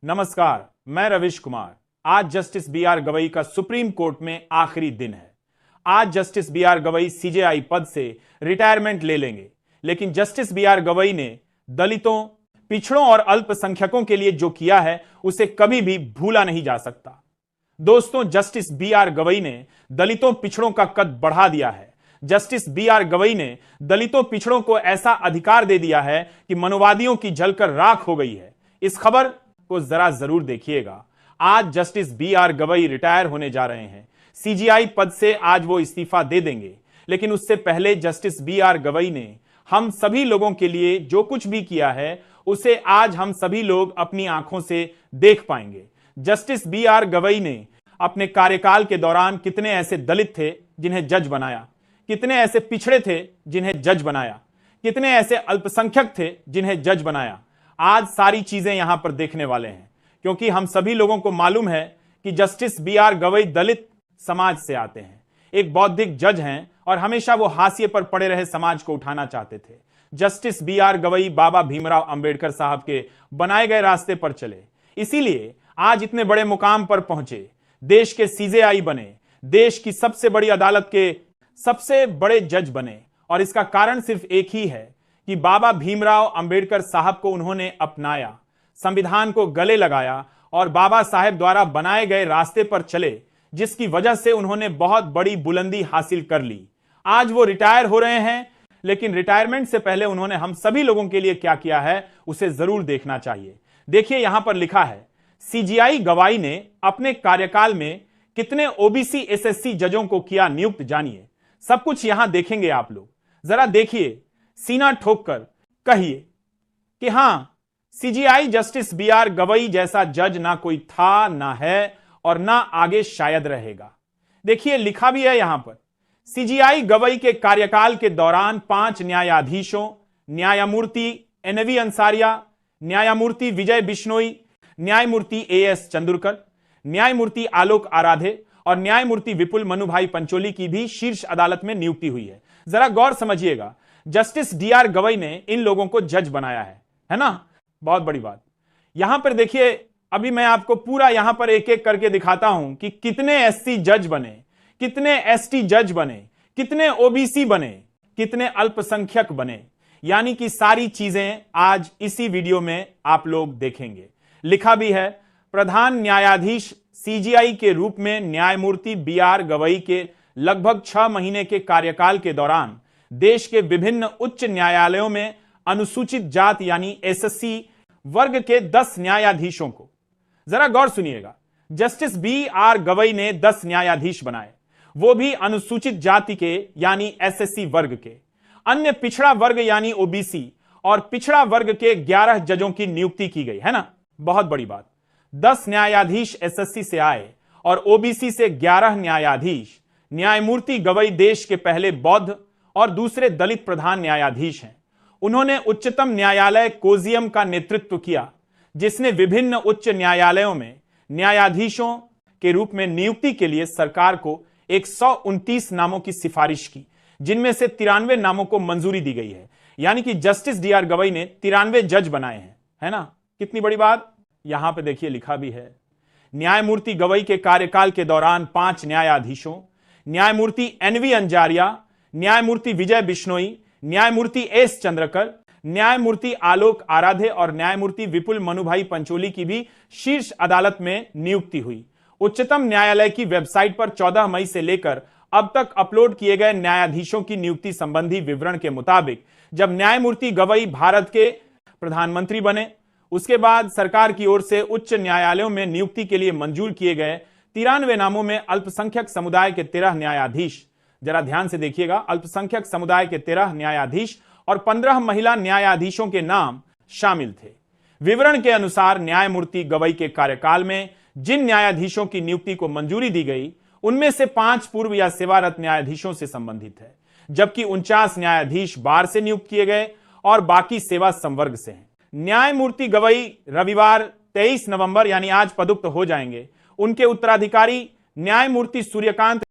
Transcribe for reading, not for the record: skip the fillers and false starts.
नमस्कार, मैं रविश कुमार। आज जस्टिस बी आर गवई का सुप्रीम कोर्ट में आखिरी दिन है। आज justice B R Gavai CJI पद से रिटायरमेंट ले लेंगे, लेकिन जस्टिस बी आर गवई ने दलितों, पिछड़ों और अल्पसंख्यकों के लिए जो किया है उसे कभी भी भूला नहीं जा सकता। दोस्तों, जस्टिस बी आर गवई ने दलितों, पिछड़ों का कद बढ़ा दिया है। जस्टिस बी आर गवई ने दलितों, पिछड़ों को ऐसा अधिकार दे दिया है कि मनोवादियों की जलकर राख हो गई है। इस खबर को जरा जरूर देखिएगा। आज justice B R Gavai retire होने जा रहे हैं। सीजीआई पद से आज वो इस्तीफा दे देंगे, लेकिन उससे पहले जस्टिस बी आर गवई ने हम सभी लोगों के लिए जो कुछ भी किया है उसे आज हम सभी लोग अपनी आंखों से देख पाएंगे। जस्टिस बी आर गवई ने अपने कार्यकाल के दौरान कितने ऐसे दलित थे जिन्हें जज बनाया, कितने ऐसे पिछड़े थे जिन्हें जज बनाया, कितने ऐसे अल्पसंख्यक थे जिन्हें जज बनाया। आज सारी चीजें यहां पर देखने वाले हैं, क्योंकि हम सभी लोगों को मालूम है कि जस्टिस बी आर गवई दलित समाज से आते हैं, एक बौद्धिक जज हैं और हमेशा वो हाशिए पर पड़े रहे समाज को उठाना चाहते थे। जस्टिस बी आर गवई बाबा भीमराव अंबेडकर साहब के बनाए गए रास्ते पर चले, इसीलिए आज इतने बड़े मुकाम पर पहुंचे, देश के सीजेआई बने, देश की सबसे बड़ी अदालत के सबसे बड़े जज बने। और इसका कारण सिर्फ एक ही है कि बाबा भीमराव अंबेडकर साहब को उन्होंने अपनाया, संविधान को गले लगाया और बाबा साहेब द्वारा बनाए गए रास्ते पर चले, जिसकी वजह से उन्होंने बहुत बड़ी बुलंदी हासिल कर ली। आज वो रिटायर हो रहे हैं, लेकिन रिटायरमेंट से पहले उन्होंने हम सभी लोगों के लिए क्या किया है उसे जरूर देखना चाहिए। देखिए, यहां पर लिखा है, सीजीआई गवाई ने अपने कार्यकाल में कितने ओबीसी एसएससी जजों को किया नियुक्त, जानिए। सब कुछ यहां देखेंगे आप लोग। जरा देखिए, सीना ठोक कर कहिए कि हां, CGI justice B R Gavai जैसा जज ना कोई था, ना है और ना आगे शायद रहेगा। देखिए, लिखा भी है यहां पर, सीजीआई गवई के कार्यकाल के दौरान 5 न्यायाधीशों, न्यायमूर्ति एनवी अंसारिया, न्यायमूर्ति विजय बिश्नोई, न्यायमूर्ति एएस चंद्रकर, न्यायमूर्ति आलोक आराधे और न्यायमूर्ति विपुल मनुभाई पंचोली की भी शीर्ष अदालत में नियुक्ति हुई है। जरा गौर समझिएगा, जस्टिस डी आर गवई ने इन लोगों को जज बनाया है ना? बहुत बड़ी बात। यहां पर देखिए, अभी मैं आपको पूरा यहां पर एक एक करके दिखाता हूं कि कितने एससी जज बने, कितने एसटी जज बने, कितने ओबीसी बने, कितने अल्पसंख्यक बने। यानी कि सारी चीजें आज इसी वीडियो में आप लोग देखेंगे। लिखा भी है, प्रधान न्यायाधीश सीजीआई के रूप में न्यायमूर्ति बी आर गवई के लगभग 6 महीने के कार्यकाल के दौरान देश के विभिन्न उच्च न्यायालयों में अनुसूचित जाति यानी एसएससी वर्ग के 10 न्यायाधीशों को, जरा गौर सुनिएगा, जस्टिस बी आर गवई ने 10 न्यायाधीश बनाए, वो भी अनुसूचित जाति के यानी एसएससी वर्ग के। अन्य पिछड़ा वर्ग यानी ओबीसी और पिछड़ा वर्ग के 11 जजों की नियुक्ति की गई, है ना? बहुत बड़ी बात। 10 न्यायाधीश एसएससी से आए और ओबीसी से 11 न्यायाधीश। न्यायमूर्ति गवई देश के पहले बौद्ध और दूसरे दलित प्रधान न्यायाधीश हैं। उन्होंने उच्चतम न्यायालय कोजियम का नेतृत्व किया, जिसने विभिन्न उच्च न्यायालयों में न्यायाधीशों के रूप में नियुक्ति के लिए सरकार को 129 नामों की सिफारिश की, जिनमें से 93 नामों को मंजूरी दी गई है। यानी कि जस्टिस डी आर गवई ने 93 जज बनाए हैं, है ना? कितनी बड़ी बात। यहां पे देखिए, लिखा भी है, न्यायमूर्ति गवई के कार्यकाल के दौरान 5 न्यायाधीशों, न्यायमूर्ति एनवी अंजारिया, न्यायमूर्ति विजय बिश्नोई, न्यायमूर्ति एस चंद्रकर, न्यायमूर्ति आलोक आराधे और न्यायमूर्ति विपुल मनुभाई पंचोली की भी शीर्ष अदालत में नियुक्ति हुई। उच्चतम न्यायालय की वेबसाइट पर 14 मई से लेकर अब तक अपलोड किए गए न्यायाधीशों की नियुक्ति संबंधी विवरण के मुताबिक जब न्यायमूर्ति गवई भारत के प्रधानमंत्री बने, उसके बाद सरकार की ओर से उच्च न्यायालयों में नियुक्ति के लिए मंजूर किए गए 93 नामों में अल्पसंख्यक समुदाय के 13 न्यायाधीश, जरा ध्यान से देखिएगा, अल्पसंख्यक समुदाय के 13 न्यायाधीश और 15 महिला न्यायाधीशों के नाम शामिल थे। विवरण के अनुसार न्यायमूर्ति गवई के कार्यकाल में जिन न्यायाधीशों की नियुक्ति को मंजूरी दी गई, उनमें से 5 पूर्व या सेवारत न्यायाधीशों से संबंधित है, जबकि 49 न्यायाधीश बार से नियुक्त किए गए और बाकी सेवा संवर्ग से हैं। न्यायमूर्ति गवई रविवार 23 नवंबर यानी आज पदुक्त हो जाएंगे। उनके उत्तराधिकारी न्यायमूर्ति सूर्यकांत